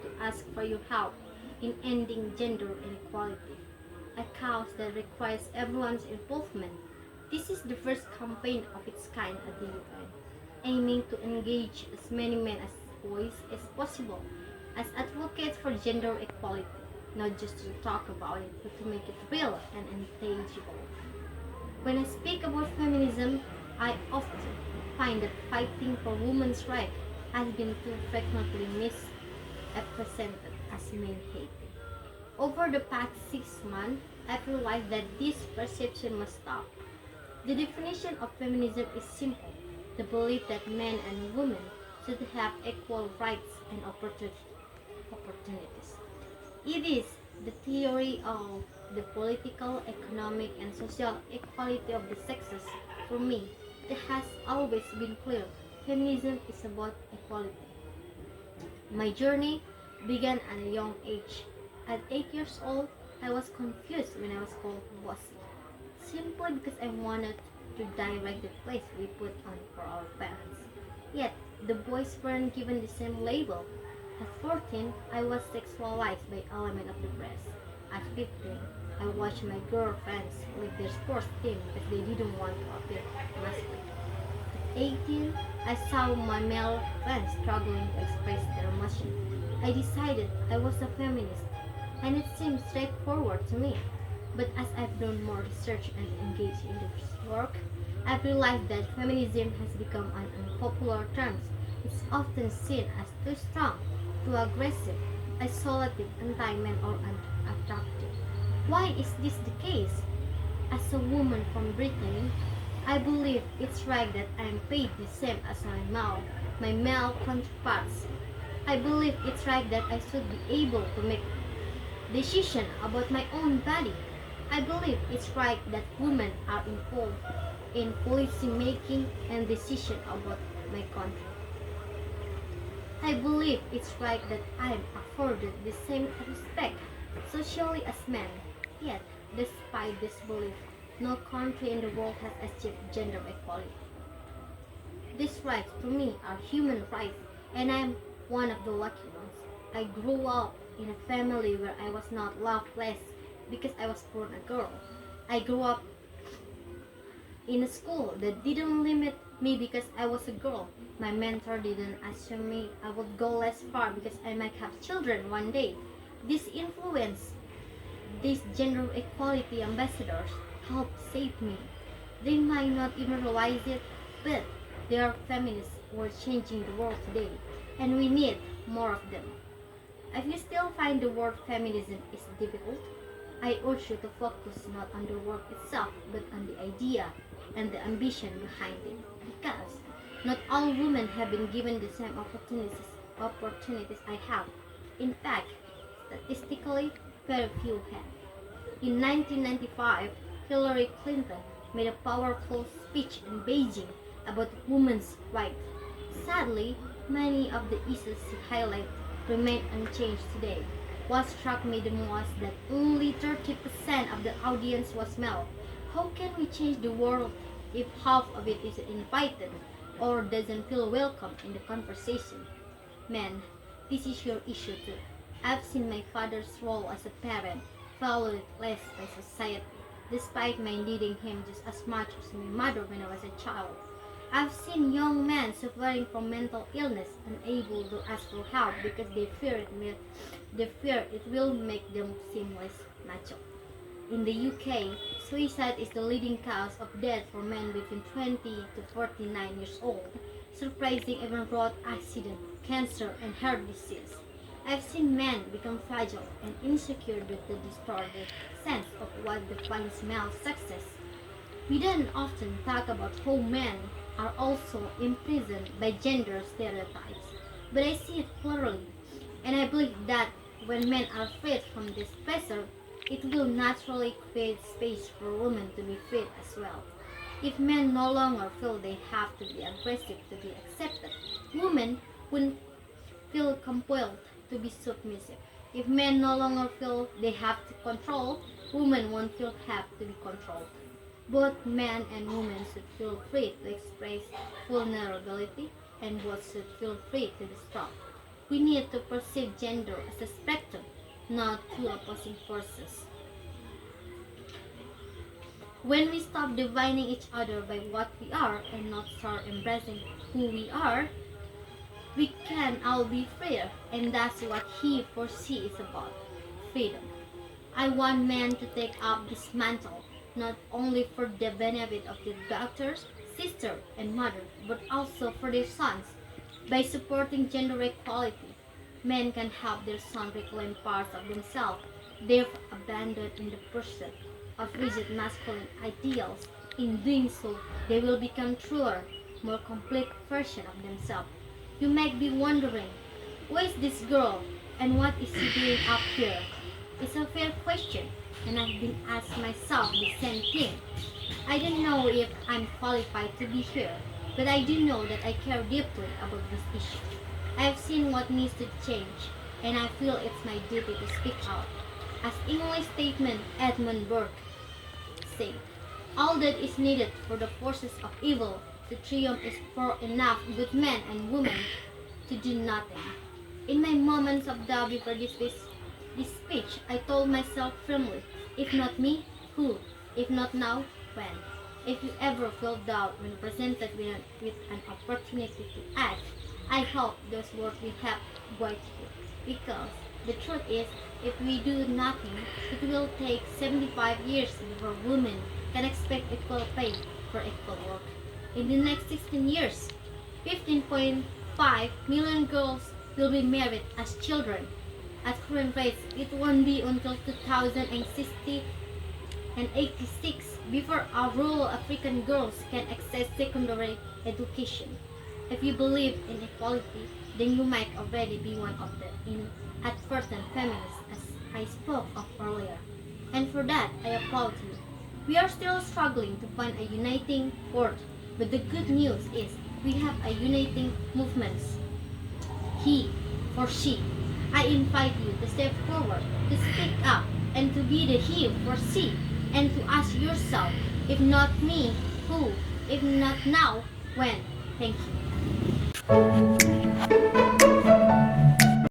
to ask for your help in ending gender inequality, a cause that requires everyone's involvement. This is the first campaign of its kind at the UN, aiming to engage as many men as boys as possible as advocates for gender equality, not just to talk about it, but to make it real and intangible. When I speak about feminism, I often find that fighting for women's rights has been too frequently misrepresented as men hating. Over the past 6 months, I've realized that this perception must stop. The definition of feminism is simple: the belief that men and women should have equal rights and opportunities. It is the theory of the political, economic, and social equality of the sexes. For me, it has always been clear: feminism is about equality. My journey began at a young age. At 8 years old, I was confused when I was called bossy, simply because I wanted to direct the place we put on for our parents. Yet, the boys weren't given the same label. At 14, I was sexualized by element of the breast. At 15, I watched my girlfriends leave their sports team because they didn't want to appear masculine. At 18, I saw my male friends struggling to express their emotion. I decided I was a feminist, and it seemed straightforward to me. But as I've done more research and engaged in this work, I've realized that feminism has become an unpopular term. It's often seen as too strong, too aggressive, isolated, anti-men, or unattractive. Why is this the case? As a woman from Britain, I believe it's right that I'm paid the same as my male counterparts. I believe it's right that I should be able to make decisions about my own body. I believe it's right that women are involved in policy making and decision about my country. I believe it's right that I am afforded the same respect socially as men. Yet, despite this belief, no country in the world has achieved gender equality. These rights to me are human rights, and I am one of the lucky ones. I grew up in a family where I was not loved less because I was born a girl. I grew up in a school that didn't limit me because I was a girl. My mentor didn't assume me I would go less far because I might have children one day. This influence, these gender equality ambassadors, help save me. They might not even realize it, but they are feminists who are changing the world today, and we need more of them. If you still find the word feminism is difficult, I urge you to focus not on the word itself, but on the idea and the ambition behind it. Because not all women have been given the same opportunities I have. In fact, statistically, very few have. In 1995, Hillary Clinton made a powerful speech in Beijing about women's rights. Sadly, many of the issues she highlighted remain unchanged today. What struck me the most that only 30% of the audience was male. How can we change the world if half of it is invited or doesn't feel welcome in the conversation? Men, this is your issue too. I've seen my father's role as a parent valued less by society, despite my needing him just as much as my mother when I was a child. I've seen young men suffering from mental illness, unable to ask for help because they fear it will make them seem less macho. In the UK, suicide is the leading cause of death for men between 20 to 49 years old, surprising even road accident, cancer, and heart disease. I've seen men become fragile and insecure due to distorted sense of what defines male success. We don't often talk about how men are also imprisoned by gender stereotypes, but I see it clearly, and I believe that when men are freed from this pressure, it will naturally create space for women to be freed as well. If men no longer feel they have to be aggressive to be accepted, women wouldn't feel compelled to be submissive. If men no longer feel they have to control, women won't feel have to be controlled. Both men and women should feel free to express vulnerability, and both should feel free to be strong. We need to perceive gender as a spectrum, not two opposing forces. When we stop dividing each other by what we are and not start embracing who we are, we can all be freer, and that's what he for she is about, freedom. I want men to take up this mantle, not only for the benefit of their daughters, sister, and mother, but also for their sons. By supporting gender equality, men can help their sons reclaim parts of themselves they've abandoned in the pursuit of rigid masculine ideals. In doing so, they will become truer, more complete version of themselves. You might be wondering, who is this girl and what is she doing up here? It's a fair question, and I've been asking myself the same thing. I don't know if I'm qualified to be here, but I do know that I care deeply about this issue. I've seen what needs to change, and I feel it's my duty to speak out. As English statement Edmund Burke said, all that is needed for the forces of evil to triumph is for enough good men and women to do nothing. In my moments of doubt before this speech, I told myself firmly, if not me, who? If not now, when? If you ever feel doubt when presented with an opportunity to act, I hope those words will help guide you. Because the truth is, if we do nothing, it will take 75 years before women can expect equal pay for equal work. In the next 16 years, 15.5 million girls will be married as children. At current rates, it won't be until 2060 and 86 before our rural African girls can access secondary education. If you believe in equality, then you might already be one of the inadvertent feminists as I spoke of earlier. And for that, I applaud you. We are still struggling to find a uniting word, but the good news is we have a uniting movement. He for she. I invite you to step forward, to speak up, and to be the he for she, and to ask yourself, if not me, who? If not now, when? Thank you.